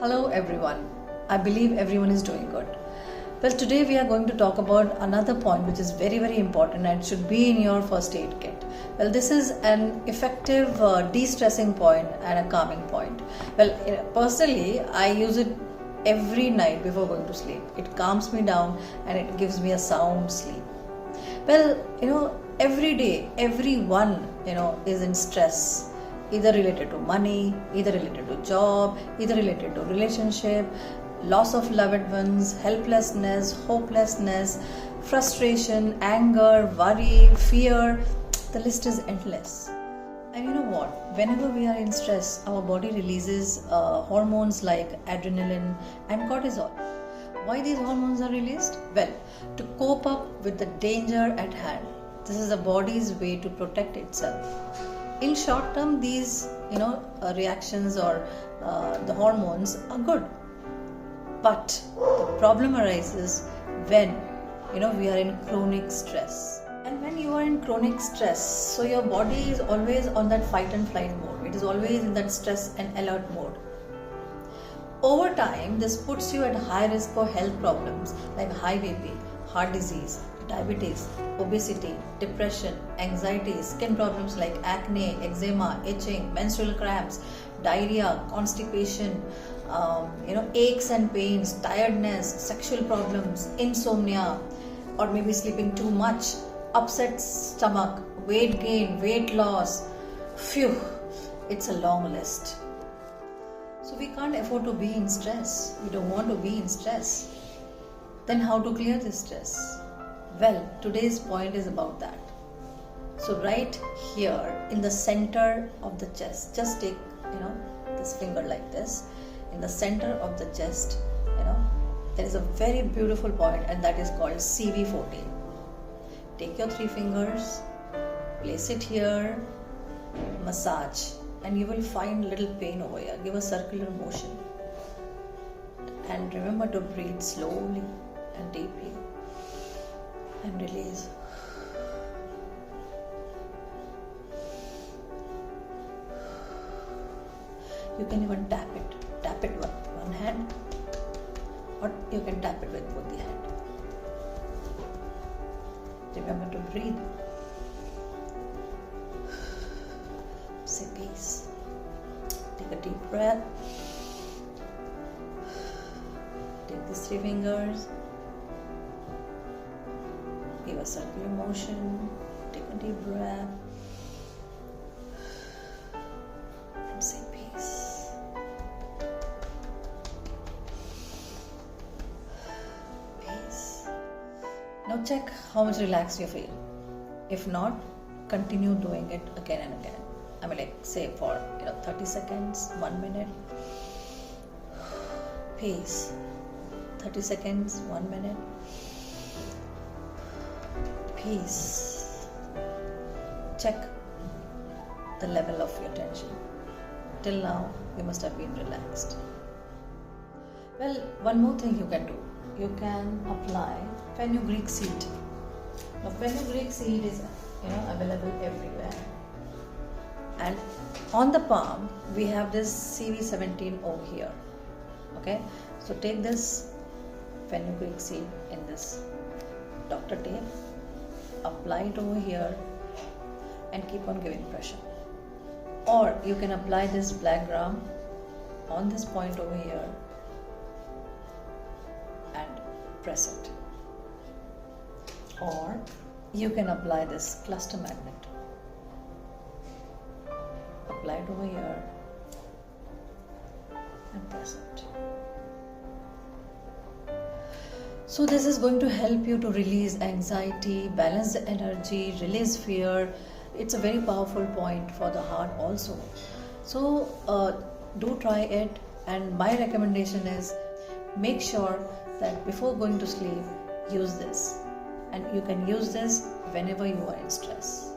Hello everyone. I believe everyone is doing good. Well, today we are going to talk about another point which is very important and should be in your first aid kit. Well, this is an effective de-stressing point and a calming point. Well, personally, I use it every night before going to sleep. It calms me down and it gives me a sound sleep. Well, every day, everyone, is in stress, either related to money, either related to job, either related to relationship, loss of loved ones, helplessness, hopelessness, frustration, anger, worry, fear. The list is endless. And you know what? Whenever we are in stress, our body releases hormones like adrenaline and cortisol. Why these hormones are released? Well, to cope up with the danger at hand. This is the body's way to protect itself. In short term, these reactions or the hormones are good. But the problem arises when we are in chronic stress. And when you are in chronic stress, so your body is always on that fight and flight mode. It is always in that stress and alert mode. Over time, this puts you at high risk for health problems like high BP, heart disease, diabetes, obesity, depression, anxiety, skin problems like acne, eczema, itching, menstrual cramps, diarrhea, constipation, aches and pains, tiredness, sexual problems, insomnia, or maybe sleeping too much, upset stomach, weight gain, weight loss. Phew, it's a long list. So we can't afford to be in stress. We don't want to be in stress. Then how to clear this stress? Well, today's point is about that. So right here in the center of the chest, just take, this finger like this. In the center of the chest, there is a very beautiful point and that is called CV14. Take your 3 fingers, place it here, massage, and you will find little pain over here. Give a circular motion. And remember to breathe slowly and deeply. And release. You can even tap it. Tap it with one hand, or you can tap it with both the hands. Remember to breathe. Say peace. Take a deep breath. Take these 3 fingers. Give a circular motion. Take a deep breath. And say peace. Peace. Now check how much relaxed you feel. If not, continue doing it again and again. Say for 30 seconds, 1 minute. Peace. 30 seconds, 1 minute. Peace. Check the level of your tension. Till now, you must have been relaxed. Well, one more thing you can do. You can apply fenugreek seed. Now, fenugreek seed is available everywhere. And on the palm, we have this CV17 over here. Okay, so take this fenugreek seed in this Dr. tape, apply it over here, and keep on giving pressure. Or you can apply this black gram on this point over here and press it. Or you can apply this cluster magnet. Apply it over here and press it. So this is going to help you to release anxiety, balance the energy, release fear. It's a very powerful point for the heart also. So do try it, and my recommendation is make sure that before going to sleep, use this. And you can use this whenever you are in stress.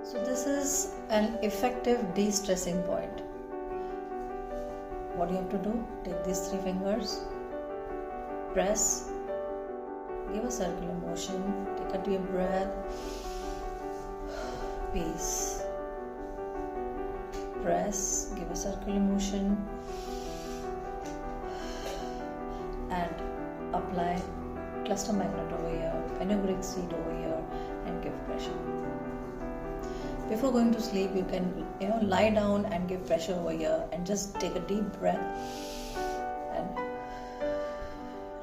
So this is an effective de-stressing point. What you have to do, take these 3 fingers, press, give a circular motion, take a deep breath, peace. Press, give a circular motion, apply cluster magnet over here, fenugreek seed over here, and give pressure. Before going to sleep, you can lie down and give pressure over here, and just take a deep breath and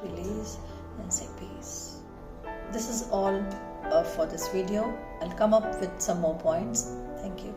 release and say peace. This is all for this video. I'll come up with some more points. Thank you.